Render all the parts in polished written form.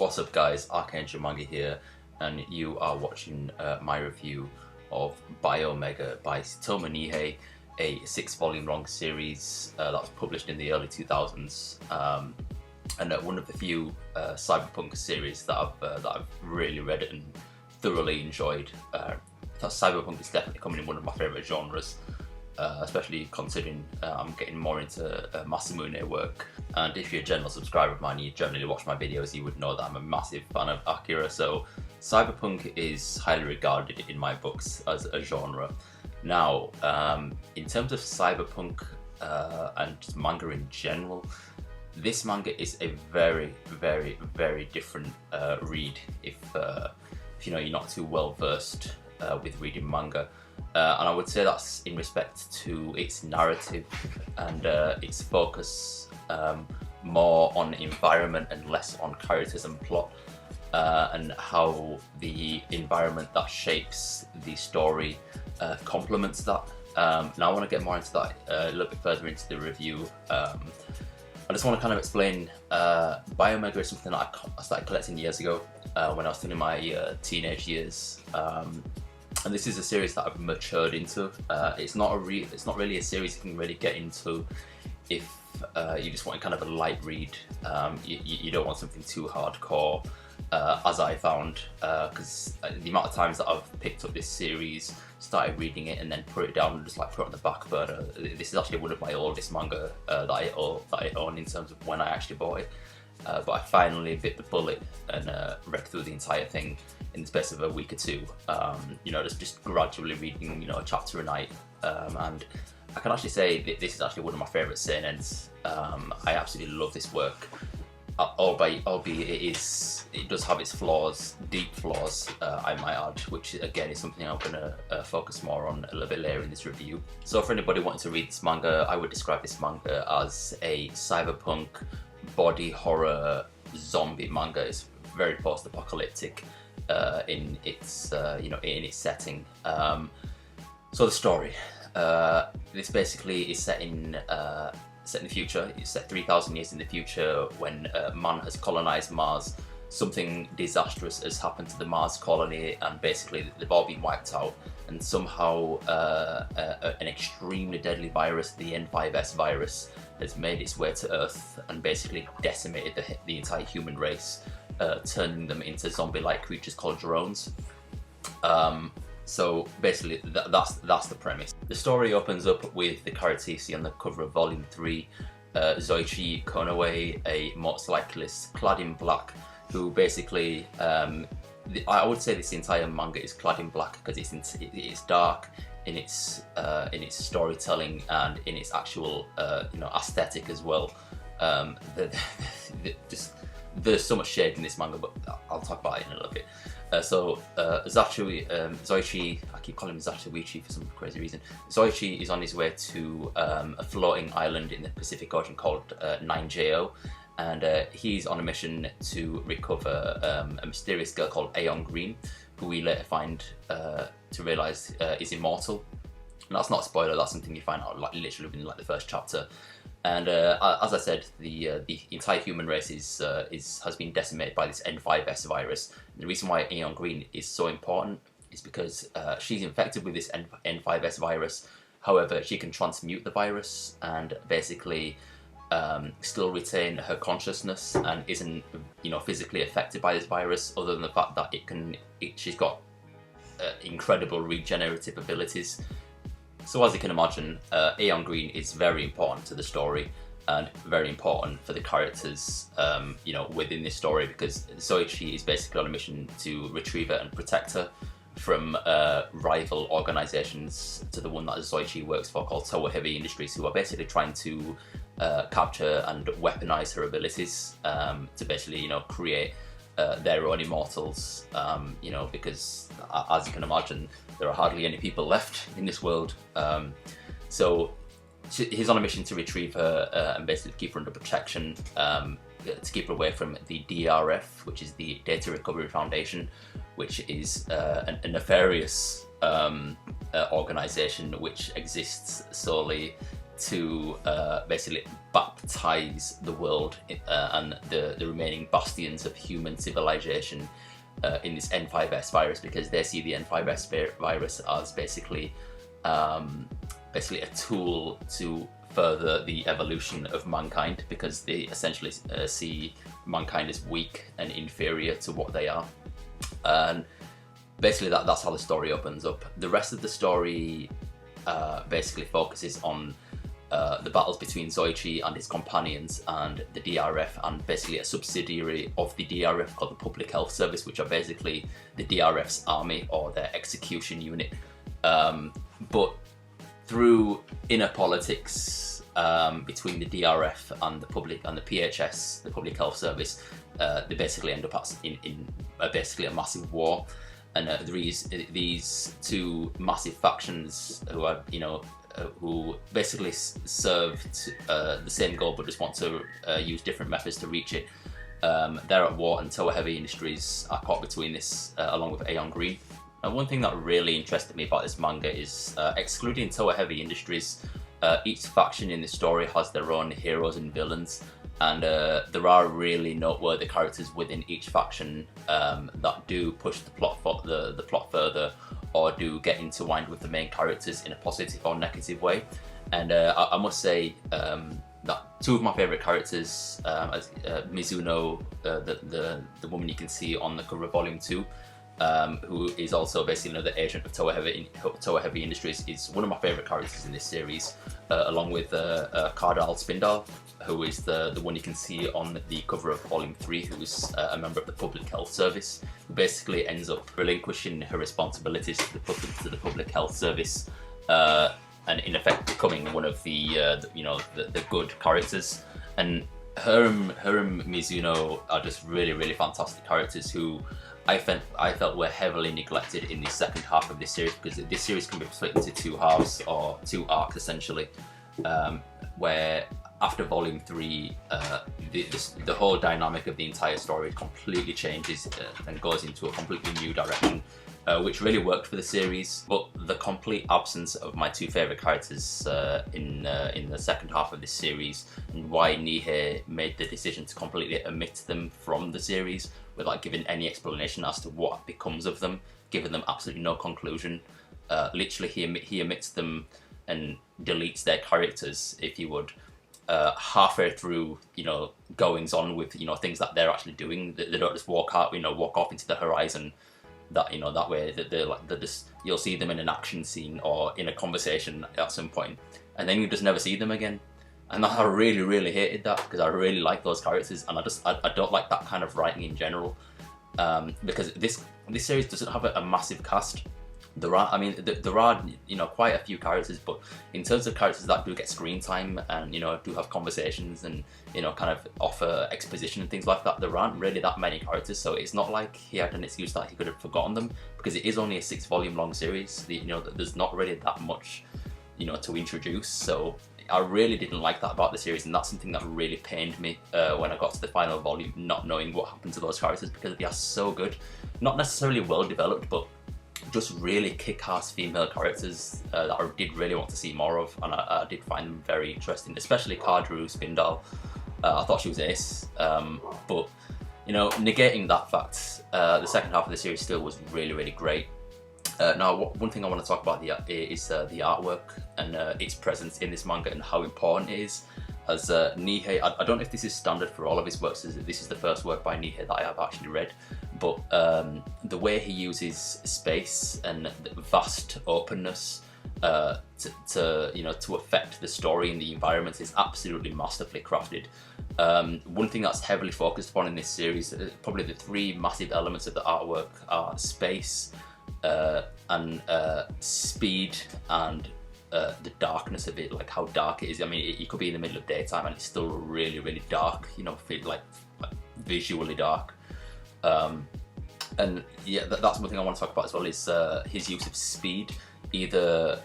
What's up guys, ArchAngel Manga here, and you are watching my review of Biomega by Tsutomu Nihei, a 6-volume long series that was published in the early 2000s, and one of the few Cyberpunk series that I've really read and thoroughly enjoyed. Cyberpunk is definitely coming in one of my favourite genres, especially considering I'm getting more into Masamune work. And if you're a general subscriber of mine and you generally watch my videos, you would know that I'm a massive fan of Akira. So Cyberpunk is highly regarded in my books as a genre. Now, in terms of Cyberpunk and just manga in general, this manga is a very, very, very different read if you know you're not too well versed with reading manga. And I would say that's in respect to its narrative and its focus more on environment and less on characters and plot, and how the environment that shapes the story complements that. Now I want to get more into that a little bit further into the review. I just want to kind of explain Biomega is something that I started collecting years ago when I was still in my teenage years. And this is a series that I've matured into. It's not really a series you can really get into if you just want kind of a light read. You don't want something too hardcore, as I found, because the amount of times that I've picked up this series, started reading it, and then put it down and just like put it on the back burner. This is actually one of my oldest manga that I own in terms of when I actually bought it. But I finally bit the bullet and read through the entire thing in the space of a week or two. You know, just gradually reading, you know, a chapter a night. And I can actually say that this is actually one of my favourite Seinens. I absolutely love this work, albeit it does have its flaws, deep flaws, I might add, which again is something I'm going to focus more on a little bit later in this review. So for anybody wanting to read this manga, I would describe this manga as a cyberpunk body horror zombie manga. It's very post-apocalyptic in its you know, in its setting. So the story, this basically is set in the future. It's set 3,000 years in the future when man has colonized Mars. Something disastrous has happened to the Mars colony, and basically they've all been wiped out. And somehow an extremely deadly virus, the N5S virus, has made its way to Earth and basically decimated the entire human race, turning them into zombie-like creatures called drones. So basically that's the premise. The story opens up with the character you see on the cover of Volume 3, Zoichi Konoe, a motorcyclist clad in black, who basically, I would say this entire manga is clad in black because it's dark in its storytelling and in its actual you know, aesthetic as well. There's so much shade in this manga, but I'll talk about it in a little bit. So Zoichi, I keep calling him Zatoichi for some crazy reason. Zoichi is on his way to a floating island in the Pacific Ocean called 9JO, and he's on a mission to recover a mysterious girl called Aeon Green, who we later find to realise is immortal. And that's not a spoiler, that's something you find out like literally within like the first chapter. And as I said, the entire human race has been decimated by this N5S virus. And the reason why Aeon Green is so important is because she's infected with this N5S virus. However, she can transmute the virus and basically still retain her consciousness and isn't, you know, physically affected by this virus, other than the fact that she's got incredible regenerative abilities. So as you can imagine, Aeon Green is very important to the story and very important for the characters, you know, within this story, because Zoichi is basically on a mission to retrieve her and protect her from rival organisations to the one that Zoichi works for, called Towa Heavy Industries, who are basically trying to capture and weaponize her abilities to basically, you know, create their own immortals, you know, because as you can imagine, there are hardly any people left in this world. So he's on a mission to retrieve her and basically keep her under protection, to keep her away from the DRF, which is the Data Recovery Foundation, which is a nefarious organisation which exists solely to basically baptize the world and the remaining bastions of human civilization in this N5S virus, because they see the N5S virus as basically a tool to further the evolution of mankind, because they essentially see mankind as weak and inferior to what they are. And basically that's how the story opens up. The rest of the story basically focuses on the battles between Zoichi and his companions and the DRF, and basically a subsidiary of the DRF called the Public Health Service, which are basically the DRF's army or their execution unit. But through inner politics between the DRF and the PHS, the Public Health Service, they basically end up in basically a massive war. And these two massive factions who are, who basically served the same goal but just want to use different methods to reach it. They're at war, and Toei Heavy Industries are caught between this, along with Aeon Green. And one thing that really interested me about this manga is, excluding Toei Heavy Industries, each faction in the story has their own heroes and villains, and there are really noteworthy characters within each faction that do push the plot further, or do get intertwined with the main characters in a positive or negative way. And I must say that two of my favourite characters, Mizuno, the woman you can see on the cover of Volume 2, who is also basically the agent of Toei Heavy Industries, is one of my favourite characters in this series, along with Cardal Spindal, who is the one you can see on the cover of Volume 3, who's a member of the Public Health Service, who basically ends up relinquishing her responsibilities to the Public Health Service, and in effect becoming one of the good characters. And her and Mizuno are just really fantastic characters who I felt were heavily neglected in the second half of this series, because this series can be split into two halves, or two arcs essentially, where after Volume 3, the whole dynamic of the entire story completely changes and goes into a completely new direction, which really worked for the series. But the complete absence of my two favourite characters in the second half of this series, and why Nihei made the decision to completely omit them from the series without giving any explanation as to what becomes of them, giving them absolutely no conclusion. Literally, he omits them and deletes their characters, if you would, halfway through, goings on with, things that they're actually doing. They don't just walk off into the horizon. That way they're just, you'll see them in an action scene or in a conversation at some point, and then you just never see them again. And I really hated that, because I really like those characters, and I don't like that kind of writing in general, because this series doesn't have a massive cast. There are quite a few characters, but in terms of characters that do get screen time and do have conversations and kind of offer exposition and things like that, there aren't really that many characters. So it's not like he had an excuse that he could have forgotten them, because it is only a 6-volume long series. There's not really that much to introduce. So I really didn't like that about the series, and that's something that really pained me when I got to the final volume, not knowing what happened to those characters, because they are so good. Not necessarily well developed, but just really kick-ass female characters that I did really want to see more of, and I did find them very interesting, especially Cardru Spindal. I thought she was ace, but negating that fact, the second half of the series still was really great. Now, one thing I want to talk about is the artwork and its presence in this manga and how important it is. As Nihei, I don't know if this is standard for all of his works, as this is the first work by Nihei that I have actually read, but the way he uses space and vast openness to affect the story and the environment is absolutely masterfully crafted. One thing that's heavily focused upon in this series, probably the three massive elements of the artwork, are space, and speed, and the darkness of it, like how dark it is. I mean, it could be in the middle of daytime and it's still really dark, feel like visually dark. And yeah, that's one thing I want to talk about as well, is his use of speed, either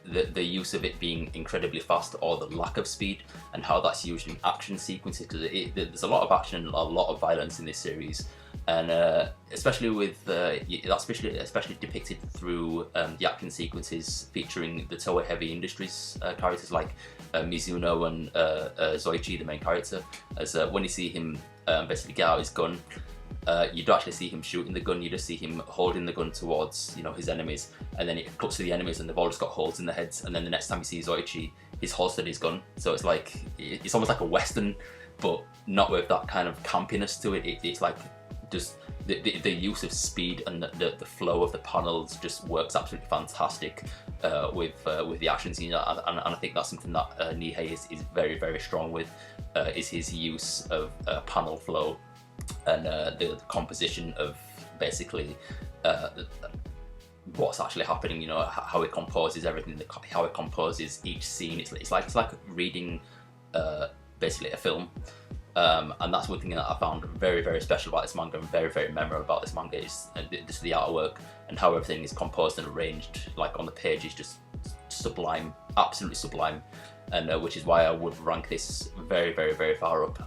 the use of it being incredibly fast or the lack of speed, and how that's used in action sequences, because there's a lot of action and a lot of violence in this series, and especially with especially depicted through the action sequences featuring the Toei Heavy Industries characters like Mizuno and Zoichi, the main character. As when you see him basically get out his gun, you don't actually see him shooting the gun. You just see him holding the gun towards his enemies, and then it cuts to the enemies and they've all just got holes in their heads. And then the next time you see Zoichi, he's holstered his gun. So it's like it's almost like a western, but not with that kind of campiness to it. It's like just the use of speed and the flow of the panels just works absolutely fantastic with the action scene, and I think that's something that Nihei is very, very strong with, is his use of panel flow and the composition of basically what's actually happening. How it composes everything, how it composes each scene. It's like reading basically a film. And that's one thing that I found very, very special about this manga and very, very memorable about this manga, is just the artwork and how everything is composed and arranged like on the page is just sublime, absolutely sublime, and which is why I would rank this very, very, very far up.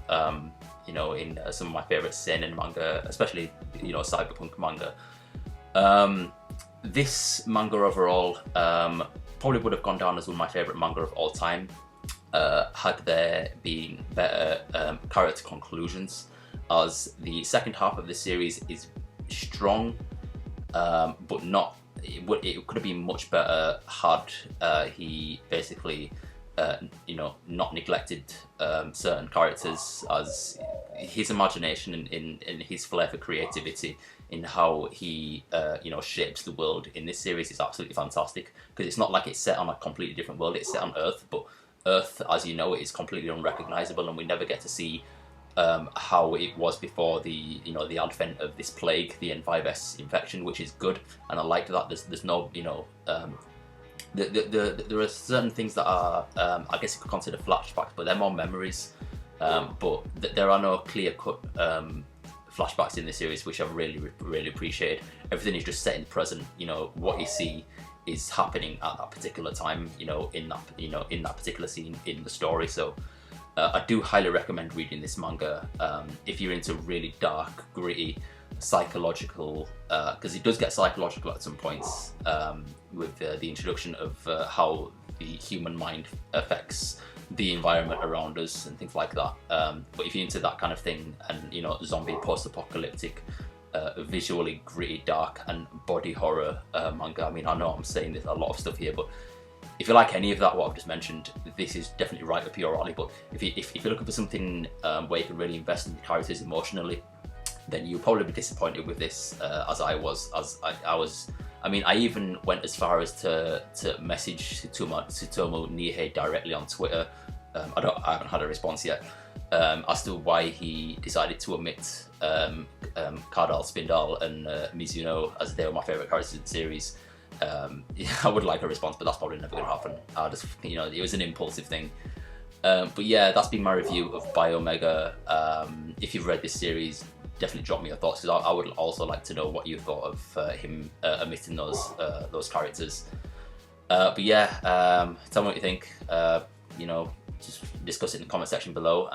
In some of my favorite seinen manga, especially cyberpunk manga. This manga overall probably would have gone down as one of my favorite manga of all time. Had there been better character conclusions, as the second half of the series is strong, but not. It could have been much better had he basically, not neglected certain characters, as his imagination and his flair for creativity in how he shapes the world in this series is absolutely fantastic, because it's not like it's set on a completely different world. It's set on Earth, but Earth, as you know, it is completely unrecognizable, and we never get to see how it was before the advent of this plague, the N5S infection, which is good, and I like that. There's no there are certain things that are I guess you could consider flashbacks, but they're more memories. But there are no clear-cut flashbacks in this series, which I've really, really appreciated. Everything is just set in the present. What you see is happening at that particular time, in that particular scene in the story. So I do highly recommend reading this manga if you're into really dark, gritty, psychological, because it does get psychological at some points with the introduction of how the human mind affects the environment around us and things like that. But if you're into that kind of thing, and zombie post-apocalyptic, visually gritty, dark, and body horror manga. I mean, I know I'm saying this a lot of stuff here, but if you like any of that, what I've just mentioned, this is definitely right up your alley. But if you're looking for something where you can really invest in the characters emotionally, then you'll probably be disappointed with this, as I was. I mean, I even went as far as to message Tsutomu Nihei directly on Twitter. I haven't had a response yet as to why he decided to omit Kardal, Spindal, and Mizuno, as they were my favourite characters in the series. I would like a response, but that's probably never going to happen. It was an impulsive thing. But yeah, that's been my review of Biomega. If you've read this series, definitely drop me your thoughts, because I would also like to know what you thought of him omitting those characters. But yeah, tell me what you think. Just discuss it in the comment section below.